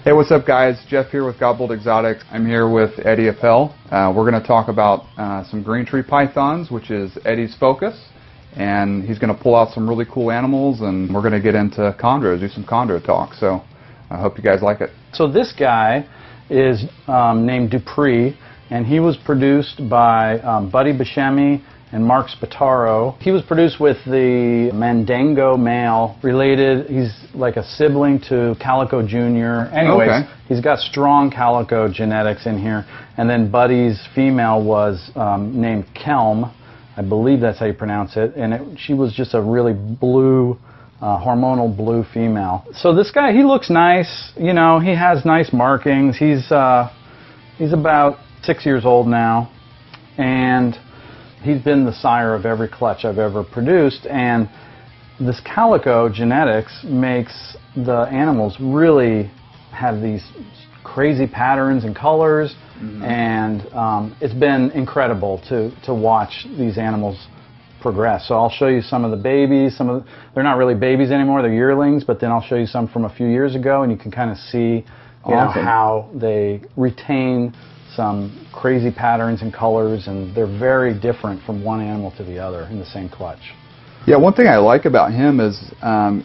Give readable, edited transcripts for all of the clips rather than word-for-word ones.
Hey, what's up guys? Jeff here with Gobbled Exotics. I'm here with Eddie Appel. We're going to talk about some green tree pythons, which is Eddie's focus. And he's going to pull out some really cool animals, and we're going to get into chondros, do some chondro talk. So I hope you guys like it. So this guy is named Dupree, and he was produced by Buddy Buscemi and Mark Spataro. He was produced with the Mandango male, related. He's like a sibling to Calico Jr. Anyways, okay. He's got strong Calico genetics in here. And then Buddy's female was named Kelm. I believe that's how you pronounce it. And she was just a really blue, hormonal blue female. So this guy, he looks nice. You know, he has nice markings. He's about 6 years old now. And he's been the sire of every clutch I've ever produced, and this Calico genetics makes the animals really have these crazy patterns and colors, and it's been incredible to watch these animals progress. So I'll show you some of the babies. They're not really babies anymore, they're yearlings, but then I'll show you some from a few years ago, and you can kind of see how they retain some crazy patterns and colors, and they're very different from one animal to the other in the same clutch. Yeah, one thing I like about him is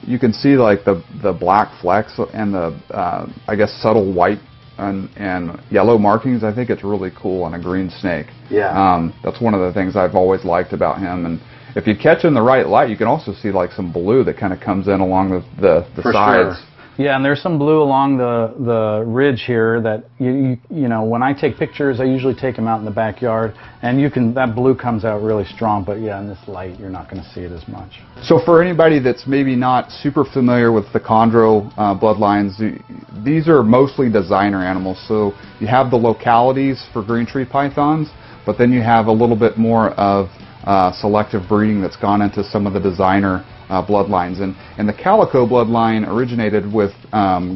you can see like the black flecks and the I guess subtle white and yellow markings. I think it's really cool on a green snake. Yeah. That's one of the things I've always liked about him. And if you catch in the right light, you can also see like some blue that kind of comes in along the sides. Sure. Yeah, and there's some blue along the ridge here that you know, when I take pictures, I usually take them out in the backyard, and that blue comes out really strong. But yeah, in this light, you're not going to see it as much. So for anybody that's maybe not super familiar with the chondro bloodlines, these are mostly designer animals. So you have the localities for green tree pythons, but then you have a little bit more of selective breeding that's gone into some of the designer bloodlines. And the Calico bloodline originated with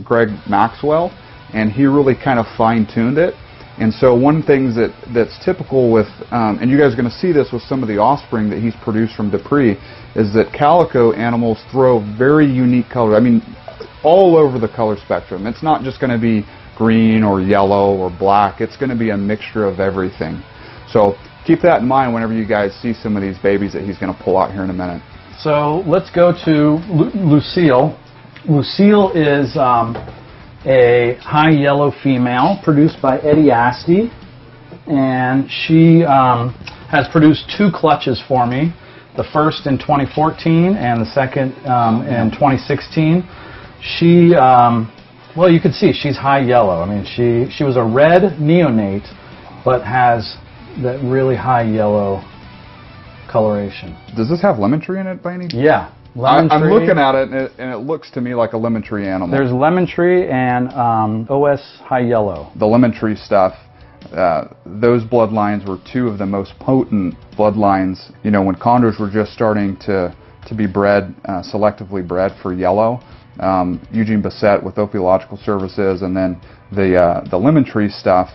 Greg Maxwell, and he really kind of fine-tuned it. And so one thing that's typical with, and you guys are going to see this with some of the offspring that he's produced from Dupree, is that Calico animals throw very unique colors. I mean, all over the color spectrum. It's not just going to be green or yellow or black. It's going to be a mixture of everything. So keep that in mind whenever you guys see some of these babies that he's going to pull out here in a minute. So let's go to Lucille. Lucille is a high yellow female produced by Eddie Asti, and she has produced 2 clutches for me. The first in 2014 and the second in 2016. She, well, you can see she's high yellow. I mean, she was a red neonate, but has that really high yellow coloration. Does this have lemon tree in it by any? Yeah, lemon tree. I'm looking at it, and it looks to me like a lemon tree animal. There's lemon tree and OS high yellow. The lemon tree stuff, those bloodlines were 2 of the most potent bloodlines. You know, when chondros were just starting to be bred, selectively bred for yellow. Eugene Bassett with Ophiological Services, and then the lemon tree stuff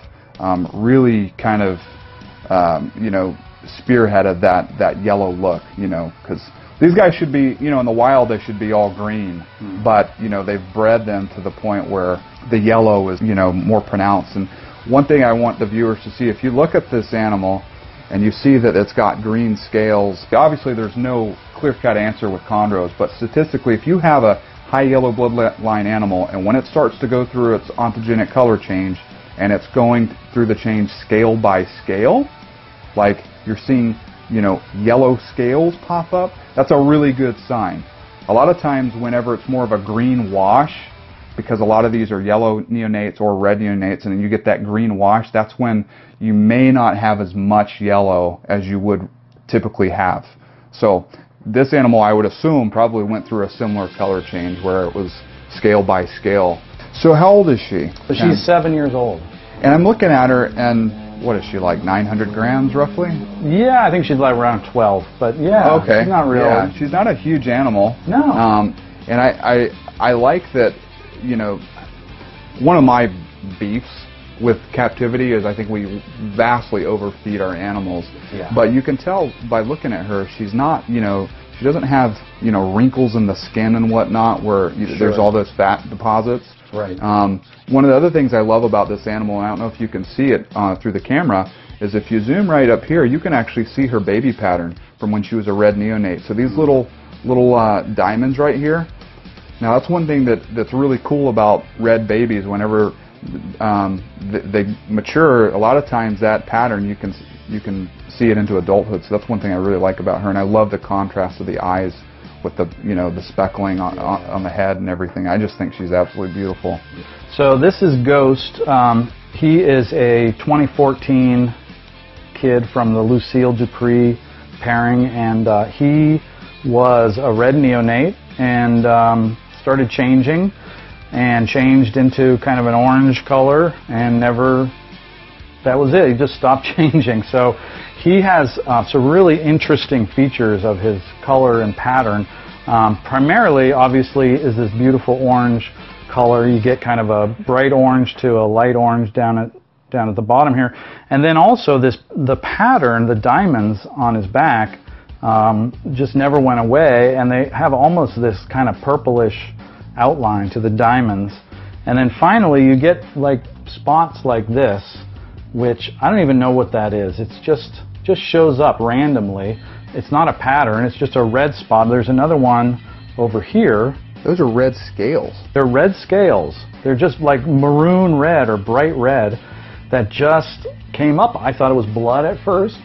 really kind of you know, spearheaded that yellow look, you know, because these guys should be, you know, in the wild they should be all green, but you know, they've bred them to the point where the yellow is, you know, more pronounced. And one thing I want the viewers to see, if you look at this animal and you see that it's got green scales, obviously there's no clear-cut answer with chondros, but statistically, if you have a high yellow bloodline animal and when it starts to go through its ontogenic color change and it's going through the change scale by scale, like you're seeing, you know, yellow scales pop up, that's a really good sign. A lot of times whenever it's more of a green wash, because a lot of these are yellow neonates or red neonates, and then you get that green wash, that's when you may not have as much yellow as you would typically have. So this animal, I would assume, probably went through a similar color change where it was scale by scale. So how old is she? So she's 7 years old. And I'm looking at her, and what is she, like 900 grams roughly? Yeah, I think she's like around 12, but yeah, okay. She's not real. Yeah, she's not a huge animal. No. And I like that, you know, one of my beefs with captivity is I think we vastly overfeed our animals. Yeah. But you can tell by looking at her, she's not, you know, she doesn't have, you know, wrinkles in the skin and whatnot where there's all those fat deposits. Right. One of the other things I love about this animal, and I don't know if you can see it through the camera, is if you zoom right up here, you can actually see her baby pattern from when she was a red neonate. So these little diamonds right here. Now that's one thing that's really cool about red babies. Whenever they mature, a lot of times that pattern you can see it into adulthood. So that's one thing I really like about her, and I love the contrast of the eyes with the the speckling on the head and everything. I just think she's absolutely beautiful. So this is Ghost. He is a 2014 kid from the Lucille Dupree pairing, and he was a red neonate and started changing and changed into kind of an orange color, and that was it. He just stopped changing. So he has some really interesting features of his color and pattern. Primarily, obviously, is this beautiful orange color. You get kind of a bright orange to a light orange down at the bottom here. And then also the pattern, the diamonds on his back, just never went away, and they have almost this kind of purplish outline to the diamonds. And then finally you get like spots like this, which I don't even know what that is. It's just shows up randomly. It's not a pattern, it's just a red spot. There's another one over here. Those are red scales. They're red scales. They're just like maroon red or bright red that just came up. I thought it was blood at first,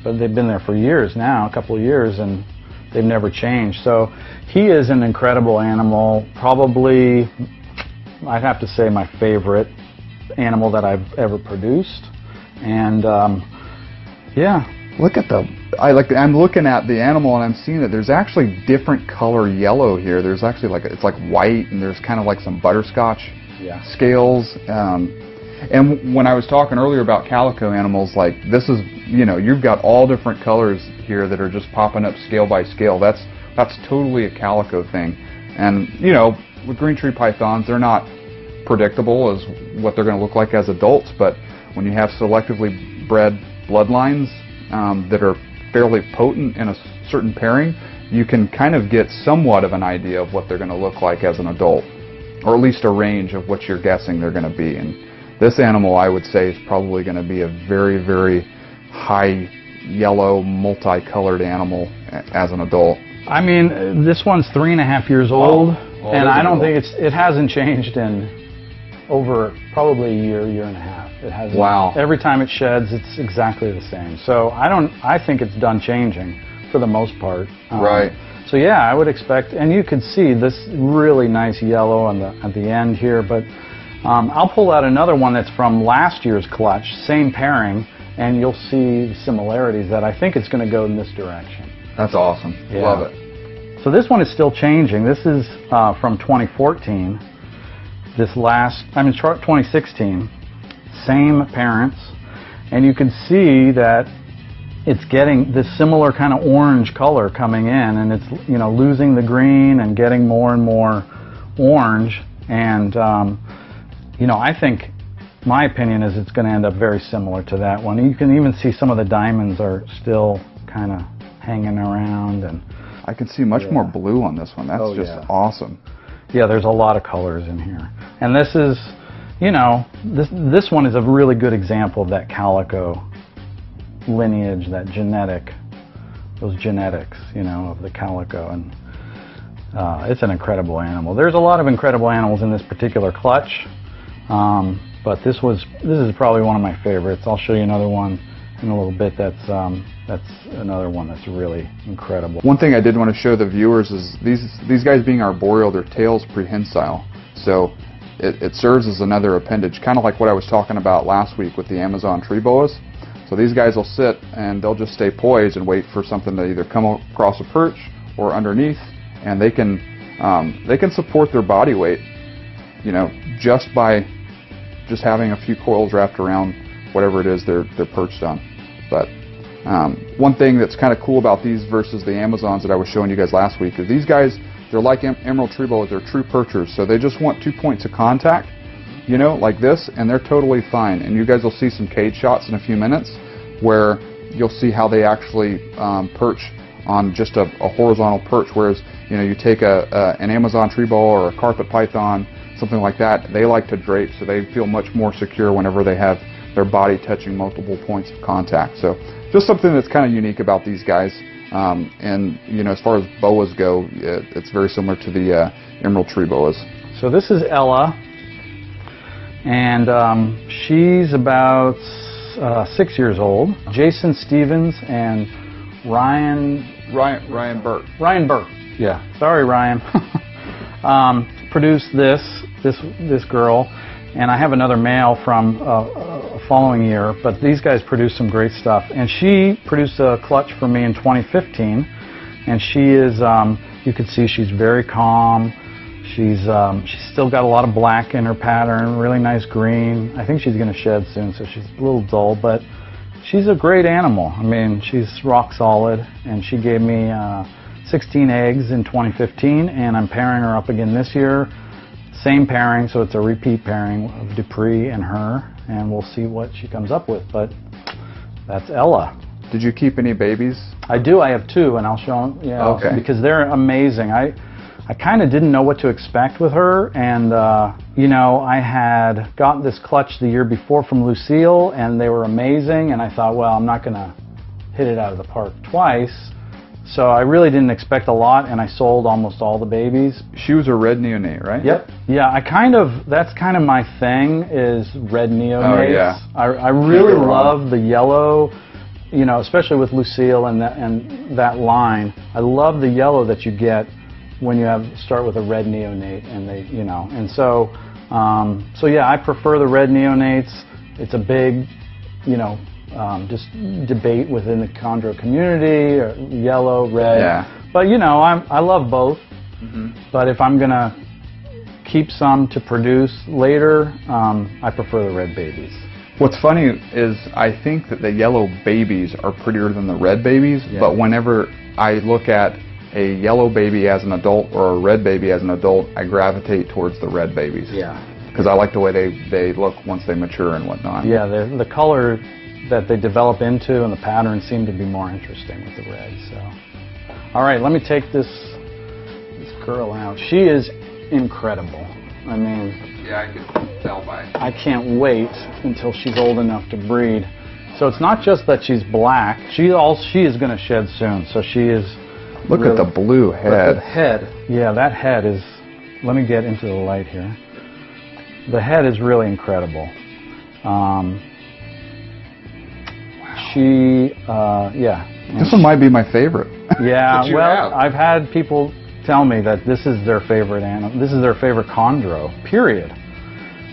but they've been there for years now, a couple of years, and they've never changed. So he is an incredible animal. Probably, I'd have to say, my favorite animal that I've ever produced. And yeah. Look at I'm looking at the animal and I'm seeing that there's actually different color yellow here. There's actually it's like white, and there's kind of like some butterscotch scales. And when I was talking earlier about calico animals, like this is, you've got all different colors here that are just popping up scale by scale. That's totally a calico thing. And with green tree pythons, they're not predictable as what they're going to look like as adults, but when you have selectively bred bloodlines that are fairly potent in a certain pairing, you can kind of get somewhat of an idea of what they're going to look like as an adult, or at least a range of what you're guessing they're going to be. And this animal, I would say, is probably going to be a very, very high yellow, multicolored animal as an adult. I mean, this one's 3.5 years old, and I don't think it hasn't changed in over probably a year and a half. It hasn't. Wow. Every time it sheds, it's exactly the same. So I think it's done changing for the most part. Right. So yeah, I would expect, and you can see this really nice yellow at the end here, but I'll pull out another one that's from last year's clutch, same pairing, and you'll see the similarities that I think it's going to go in this direction. That's awesome. Yeah. Love it. So this one is still changing. This is from 2014. 2016, same parents, and you can see that it's getting this similar kind of orange color coming in, and it's losing the green and getting more and more orange. And I think my opinion is it's going to end up very similar to that one. You can even see some of the diamonds are still kind of hanging around, and I can see much more blue on this one. That's just awesome. Yeah, there's a lot of colors in here. And this is, this one is a really good example of that calico lineage, that those genetics, of the calico. And it's an incredible animal. There's a lot of incredible animals in this particular clutch, but this is probably one of my favorites. I'll show you another one in a little bit. That's another one that's really incredible. One thing I did want to show the viewers is these guys being arboreal, their tail's prehensile, so it serves as another appendage, kind of like what I was talking about last week with the Amazon tree boas. So these guys will sit and they'll just stay poised and wait for something to either come across a perch or underneath, and they can support their body weight, just by having a few coils wrapped around whatever it is they're perched on. But one thing that's kind of cool about these versus the Amazons that I was showing you guys last week is these guys, they're like emerald tree boas, they're true perchers, so they just want 2 points of contact, like this, and they're totally fine. And you guys will see some cage shots in a few minutes where you'll see how they actually perch on just a horizontal perch, whereas you take an Amazon tree boa or a carpet python something like that, they like to drape, so they feel much more secure whenever they have their body touching multiple points of contact. So just something that's kind of unique about these guys. And you know, as far as boas go, it's very similar to the emerald tree boas. So this is Ella, and she's about 6 years old. Jason Stevens and Ryan Burke. Ryan Burke. Yeah, sorry, Ryan. Produced this girl, and I have another male from a following year. But these guys produced some great stuff, and she produced a clutch for me in 2015, and she is, you can see she's very calm. She's still got a lot of black in her pattern, really nice green. I think she's going to shed soon, so she's a little dull, but she's a great animal. I mean, she's rock solid, and she gave me 16 eggs in 2015, and I'm pairing her up again this year. Same pairing, so it's a repeat pairing of Dupree and her, and we'll see what she comes up with, but that's Ella. Did you keep any babies? I do. I have 2, and I'll show them, okay, because they're amazing. I kind of didn't know what to expect with her, and you know, I had got this clutch the year before from Lucille, and they were amazing, and I thought, well, I'm not going to hit it out of the park twice, so I really didn't expect a lot, and I sold almost all the babies. She was a red neonate, right? Yep. Yeah, that's kind of my thing, is red neonates. Oh, yeah. I really love the yellow, you know, especially with Lucille and that line. I love the yellow that you get when you start with a red neonate, and they, you know, and so yeah, I prefer the red neonates. It's a big, you know, just debate within the chondro community, or yellow, red. Yeah. But you know, I love both. Mm-hmm. But if I'm gonna keep some to produce later, I prefer the red babies. What's funny is I think that the yellow babies are prettier than the red babies, yeah, but whenever I look at a yellow baby as an adult or a red baby as an adult, I gravitate towards the red babies. Yeah. Because I like the way they look once they mature and whatnot. Yeah, the color that they develop into and the patterns seem to be more interesting with the red. So, all right, let me take this girl out. She is incredible. I mean, yeah, I can tell by. I can't wait until she's old enough to breed. So it's not just that she's black. She is going to shed soon. So she is. Look really, at the blue head. The head. Yeah, that head is. Let me get into the light here. The head is really incredible. Yeah. This one might be my favorite. Yeah. Well, I've had people tell me that this is their favorite animal. This is their favorite chondro. Period.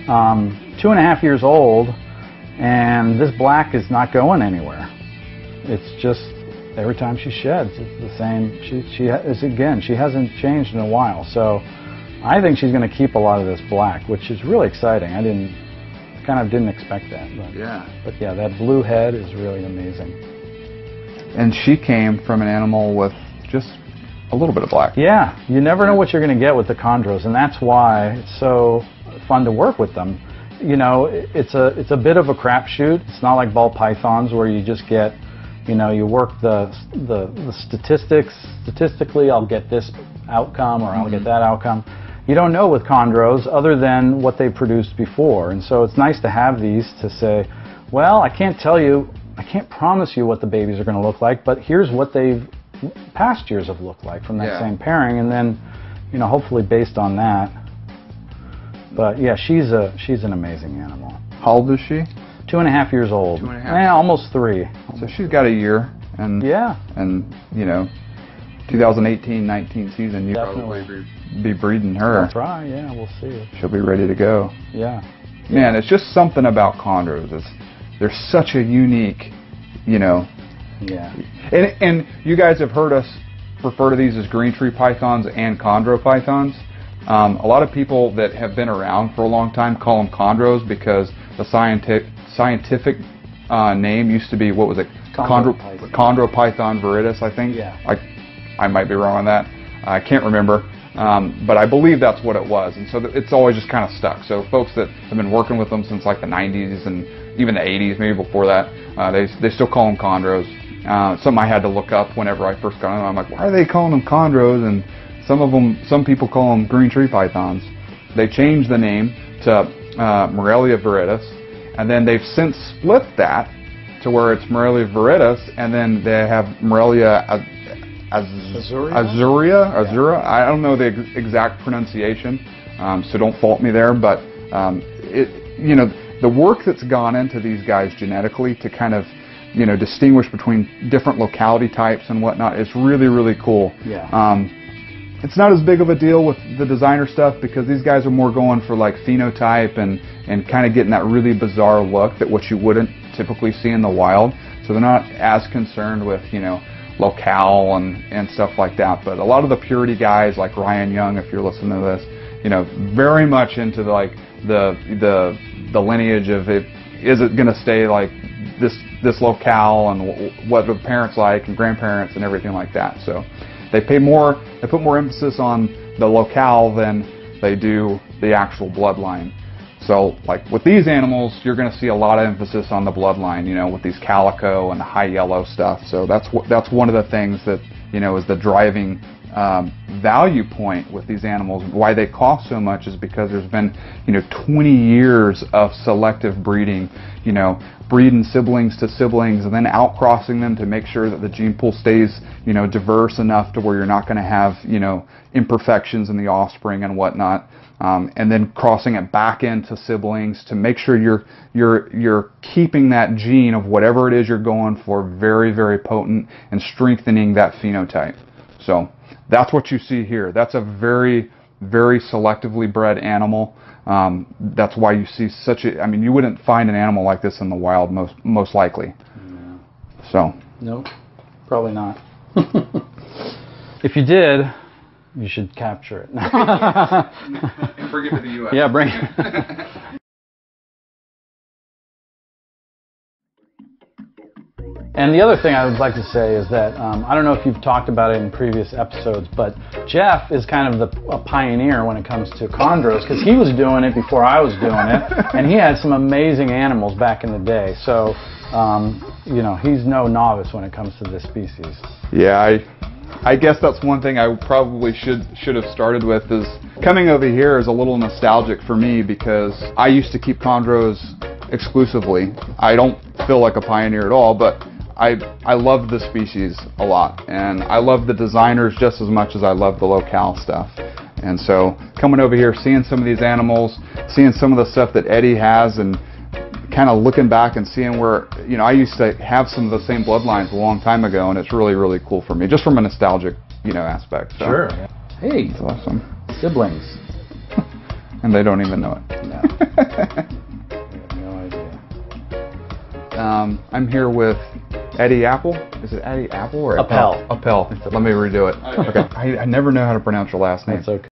2.5 years old, and this black is not going anywhere. It's just every time she sheds, it's the same. She hasn't changed in a while. So I think she's going to keep a lot of this black, which is really exciting. I kind of didn't expect that. But yeah, that blue head is really amazing. And she came from an animal with just a little bit of black. Yeah, you never know what you're going to get with the chondros, and that's why it's so fun to work with them. You know, it's a bit of a crapshoot. It's not like ball pythons where you just get, you know, you work the statistics. Statistically, I'll get this outcome or I'll get that outcome. You don't know with chondros other than what they produced before, and so it's nice to have these to say, well, I can't promise you what the babies are going to look like, but here's what past years have looked like from that same pairing, and then, you know, hopefully based on that. But yeah, she's an amazing animal. How old is she? 2.5 years old. 2.5. Yeah, almost 3. So she's got a year, and and you know, 2018-19 season, you probably be breeding her. That's right. Yeah, we'll see. She'll be ready to go. Yeah. Man, it's just something about chondros. They're such a unique, you know. Yeah. And you guys have heard us refer to these as green tree pythons and chondro pythons. A lot of people that have been around for a long time call them chondros because the scientific name used to be, what was it? Chondropython viridis, I think. Yeah. I might be wrong on that. I can't remember. But I believe that's what it was. And so it's always just kind of stuck. So folks that have been working with them since like the 90s and even the 80s, maybe before that, they still call them chondros. Something I had to look up whenever I first got them. I'm like, why are they calling them chondros? And some people call them green tree pythons. They changed the name to Morelia viridis, and then they've since split that to where it's Morelia viridis, and then they have Morelia Azura. I don't know the exact pronunciation, so don't fault me there. But the work that's gone into these guys genetically to kind of distinguish between different locality types and whatnot is really, really cool. Yeah. It's not as big of a deal with the designer stuff because these guys are more going for like phenotype and kind of getting that really bizarre look that what you wouldn't typically see in the wild. So they're not as concerned with, locale and stuff like that. But a lot of the purity guys like Ryan Young, if you're listening to this, very much into the lineage of it. Is it going to stay like this locale and what the parents like and grandparents and everything like that. So they put more emphasis on the locale than they do the actual bloodline. So like with these animals, you're going to see a lot of emphasis on the bloodline, with these calico and the high yellow stuff. So that's one of the things that, is the driving value point with these animals. Why they cost so much is because there's been 20 years of selective breeding, breeding siblings to siblings and then outcrossing them to make sure that the gene pool stays diverse enough to where you're not going to have imperfections in the offspring and whatnot, and then crossing it back into siblings to make sure you're keeping that gene of whatever it is you're going for very, very potent and strengthening that phenotype. So that's what you see here. That's a very, very selectively bred animal. That's why you see such a, you wouldn't find an animal like this in the wild most likely. No. So. Nope, probably not. If you did, you should capture it. And bring it to the U.S. Yeah, bring it. And the other thing I would like to say is that, I don't know if you've talked about it in previous episodes, but Jeff is kind of a pioneer when it comes to chondros because he was doing it before I was doing it, and he had some amazing animals back in the day. So, he's no novice when it comes to this species. Yeah, I guess that's one thing I probably should have started with is coming over here is a little nostalgic for me because I used to keep chondros exclusively. I don't feel like a pioneer at all, but I love the species a lot, and I love the designers just as much as I love the locale stuff. And so coming over here, seeing some of these animals, seeing some of the stuff that Eddie has, and kind of looking back and seeing where, I used to have some of the same bloodlines a long time ago, and it's really, really cool for me, just from a nostalgic, aspect. So, sure. Hey, it's awesome. Siblings. And they don't even know it. No. I'm here with Eddie Apple. Is it Eddie Apple or Appel? Appel. Let me redo it. Okay. I never know how to pronounce your last name. That's okay.